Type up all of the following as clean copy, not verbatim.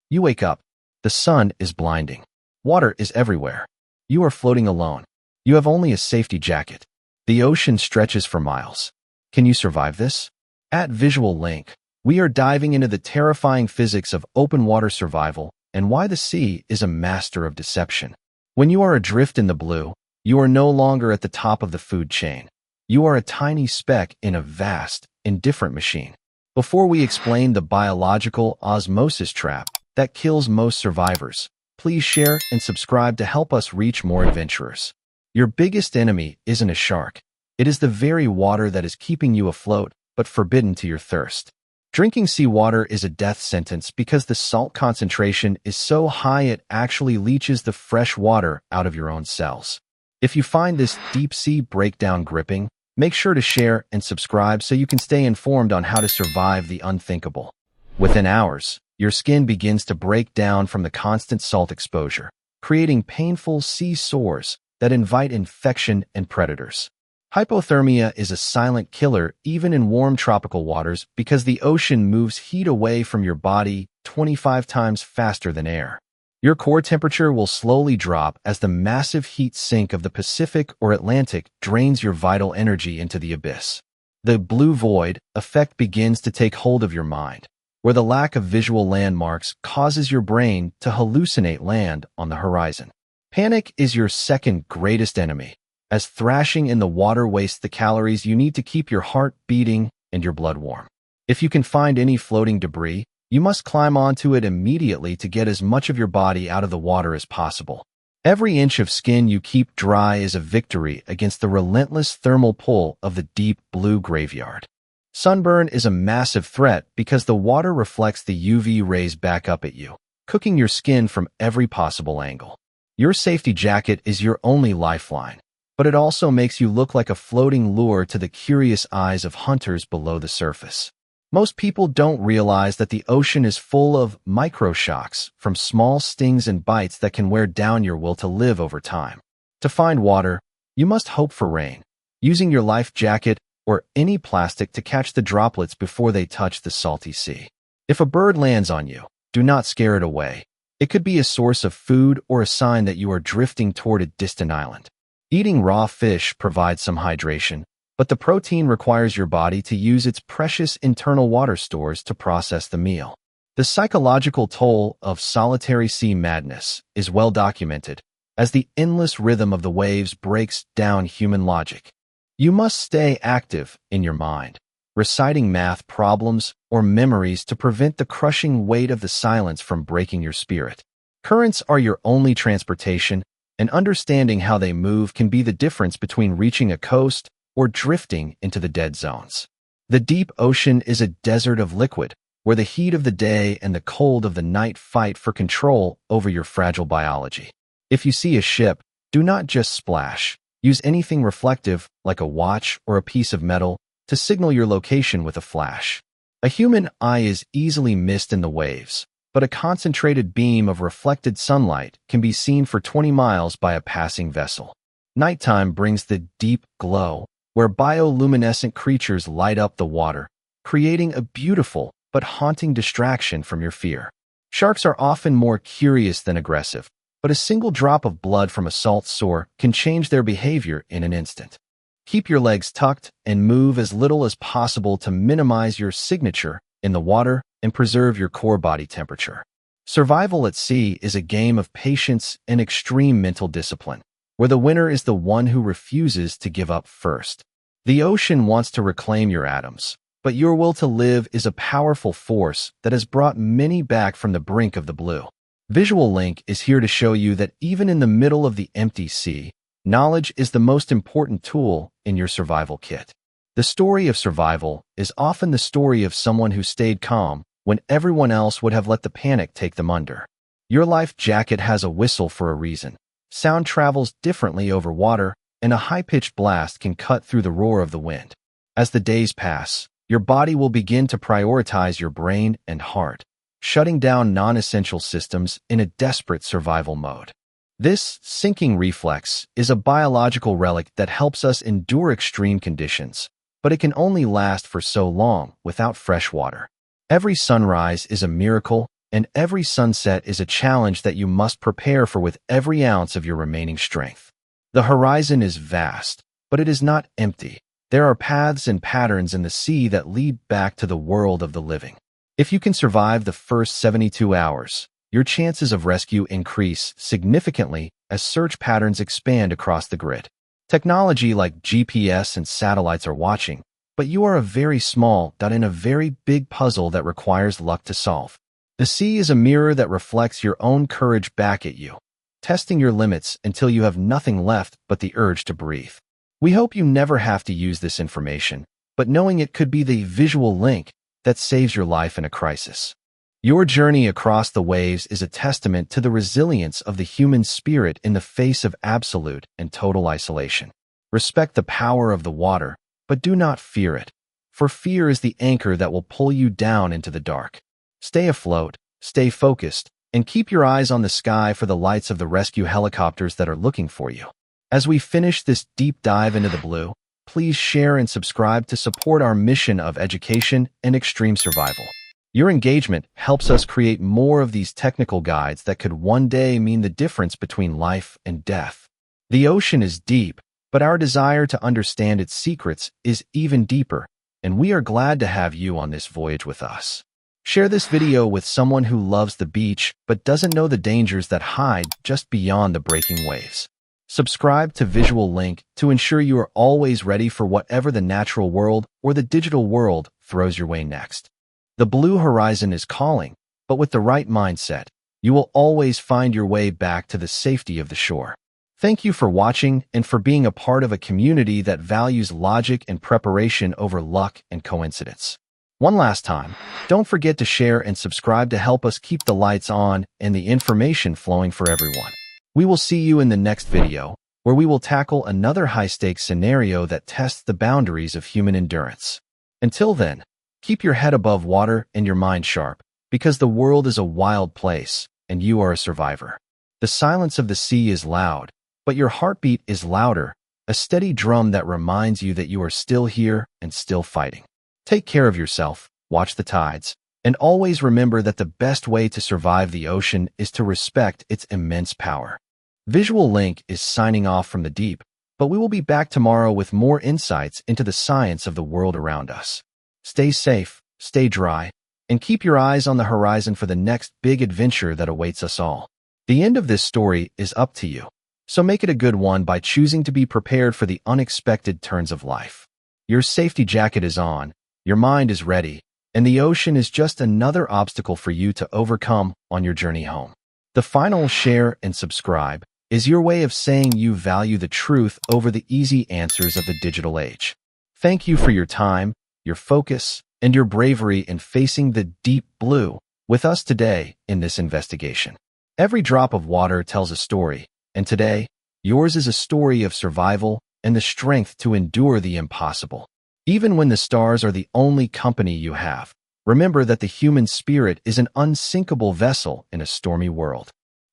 You wake up. The sun is blinding. Water is everywhere. You are floating alone. You have only a safety jacket. The ocean stretches for miles. Can you survive this? At Visual Link, we are diving into the terrifying physics of open water survival and why the sea is a master of deception. When you are adrift in the blue, you are no longer at the top of the food chain. You are a tiny speck in a vast, indifferent machine. Before we explain the biological osmosis trap that kills most survivors, please share and subscribe to help us reach more adventurers. Your biggest enemy isn't a shark. It is the very water that is keeping you afloat, but forbidden to your thirst. Drinking seawater is a death sentence because the salt concentration is so high it actually leaches the fresh water out of your own cells. If you find this deep sea breakdown gripping, make sure to share and subscribe so you can stay informed on how to survive the unthinkable. Within hours, your skin begins to break down from the constant salt exposure, creating painful sea sores that invite infection and predators. Hypothermia is a silent killer even in warm tropical waters because the ocean moves heat away from your body 25 times faster than air. Your core temperature will slowly drop as the massive heat sink of the Pacific or Atlantic drains your vital energy into the abyss. The blue void effect begins to take hold of your mind, where the lack of visual landmarks causes your brain to hallucinate land on the horizon. Panic is your second greatest enemy, as thrashing in the water wastes the calories you need to keep your heart beating and your blood warm. If you can find any floating debris, you must climb onto it immediately to get as much of your body out of the water as possible. Every inch of skin you keep dry is a victory against the relentless thermal pull of the deep blue graveyard. Sunburn is a massive threat because the water reflects the UV rays back up at you, cooking your skin from every possible angle. Your safety jacket is your only lifeline, but it also makes you look like a floating lure to the curious eyes of hunters below the surface. Most people don't realize that the ocean is full of microshocks from small stings and bites that can wear down your will to live over time. To find water, you must hope for rain, using your life jacket or any plastic to catch the droplets before they touch the salty sea. If a bird lands on you, do not scare it away. It could be a source of food or a sign that you are drifting toward a distant island. Eating raw fish provides some hydration, but the protein requires your body to use its precious internal water stores to process the meal. The psychological toll of solitary sea madness is well documented, as the endless rhythm of the waves breaks down human logic. You must stay active in your mind, reciting math problems or memories to prevent the crushing weight of the silence from breaking your spirit. Currents are your only transportation, and understanding how they move can be the difference between reaching a coast or drifting into the dead zones. The deep ocean is a desert of liquid, where the heat of the day and the cold of the night fight for control over your fragile biology. If you see a ship, do not just splash. Use anything reflective, like a watch or a piece of metal, to signal your location with a flash. A human eye is easily missed in the waves, but a concentrated beam of reflected sunlight can be seen for 20 miles by a passing vessel. Nighttime brings the deep glow, where bioluminescent creatures light up the water, creating a beautiful but haunting distraction from your fear. Sharks are often more curious than aggressive, but a single drop of blood from a salt sore can change their behavior in an instant. Keep your legs tucked and move as little as possible to minimize your signature in the water and preserve your core body temperature. Survival at sea is a game of patience and extreme mental discipline, where the winner is the one who refuses to give up first. The ocean wants to reclaim your atoms, but your will to live is a powerful force that has brought many back from the brink of the blue. Visual Link is here to show you that even in the middle of the empty sea, knowledge is the most important tool in your survival kit. The story of survival is often the story of someone who stayed calm when everyone else would have let the panic take them under. Your life jacket has a whistle for a reason. Sound travels differently over water, and a high-pitched blast can cut through the roar of the wind. As the days pass, your body will begin to prioritize your brain and heart, shutting down non-essential systems in a desperate survival mode. This sinking reflex is a biological relic that helps us endure extreme conditions, but it can only last for so long without fresh water. Every sunrise is a miracle, and every sunset is a challenge that you must prepare for with every ounce of your remaining strength. The horizon is vast, but it is not empty. There are paths and patterns in the sea that lead back to the world of the living. If you can survive the first 72 hours, your chances of rescue increase significantly as search patterns expand across the grid. Technology like GPS and satellites are watching, but you are a very small dot in a very big puzzle that requires luck to solve. The sea is a mirror that reflects your own courage back at you, testing your limits until you have nothing left but the urge to breathe. We hope you never have to use this information, but knowing it could be the visual link that saves your life in a crisis. Your journey across the waves is a testament to the resilience of the human spirit in the face of absolute and total isolation. Respect the power of the water, but do not fear it, for fear is the anchor that will pull you down into the dark. Stay afloat, stay focused, and keep your eyes on the sky for the lights of the rescue helicopters that are looking for you. As we finish this deep dive into the blue, please share and subscribe to support our mission of education and extreme survival. Your engagement helps us create more of these technical guides that could one day mean the difference between life and death. The ocean is deep, but our desire to understand its secrets is even deeper, and we are glad to have you on this voyage with us. Share this video with someone who loves the beach but doesn't know the dangers that hide just beyond the breaking waves. Subscribe to Visual Link to ensure you are always ready for whatever the natural world or the digital world throws your way next. The blue horizon is calling, but with the right mindset, you will always find your way back to the safety of the shore. Thank you for watching and for being a part of a community that values logic and preparation over luck and coincidence. One last time, don't forget to share and subscribe to help us keep the lights on and the information flowing for everyone. We will see you in the next video, where we will tackle another high-stakes scenario that tests the boundaries of human endurance. Until then, keep your head above water and your mind sharp, because the world is a wild place, and you are a survivor. The silence of the sea is loud, but your heartbeat is louder, a steady drum that reminds you that you are still here and still fighting. Take care of yourself, watch the tides, and always remember that the best way to survive the ocean is to respect its immense power. Visual Link is signing off from the deep, but we will be back tomorrow with more insights into the science of the world around us. Stay safe, stay dry, and keep your eyes on the horizon for the next big adventure that awaits us all. The end of this story is up to you, so make it a good one by choosing to be prepared for the unexpected turns of life. Your safety jacket is on, your mind is ready, and the ocean is just another obstacle for you to overcome on your journey home. The final share and subscribe is your way of saying you value the truth over the easy answers of the digital age. Thank you for your time, your focus, and your bravery in facing the deep blue with us today in this investigation. Every drop of water tells a story, and today, yours is a story of survival and the strength to endure the impossible. Even when the stars are the only company you have, remember that the human spirit is an unsinkable vessel in a stormy world.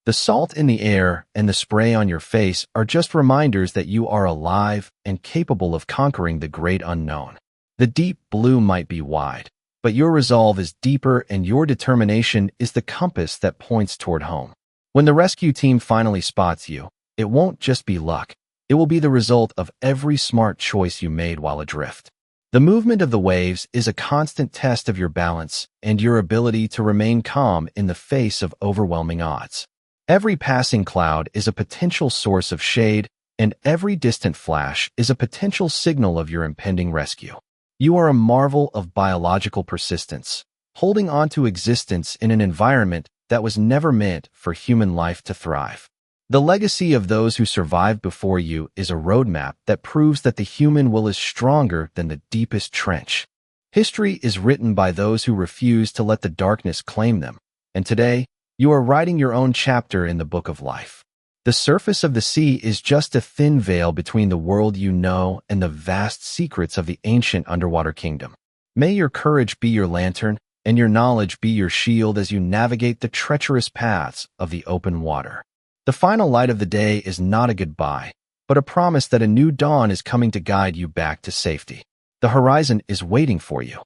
The salt in the air and the spray on your face are just reminders that you are alive and capable of conquering the great unknown. The deep blue might be wide, but your resolve is deeper and your determination is the compass that points toward home. When the rescue team finally spots you, it won't just be luck. It will be the result of every smart choice you made while adrift. The movement of the waves is a constant test of your balance and your ability to remain calm in the face of overwhelming odds. Every passing cloud is a potential source of shade, and every distant flash is a potential signal of your impending rescue. You are a marvel of biological persistence, holding on to existence in an environment that was never meant for human life to thrive. The legacy of those who survived before you is a roadmap that proves that the human will is stronger than the deepest trench. History is written by those who refuse to let the darkness claim them, and today, you are writing your own chapter in the book of life. The surface of the sea is just a thin veil between the world you know and the vast secrets of the ancient underwater kingdom. May your courage be your lantern and your knowledge be your shield as you navigate the treacherous paths of the open water. The final light of the day is not a goodbye, but a promise that a new dawn is coming to guide you back to safety. The horizon is waiting for you,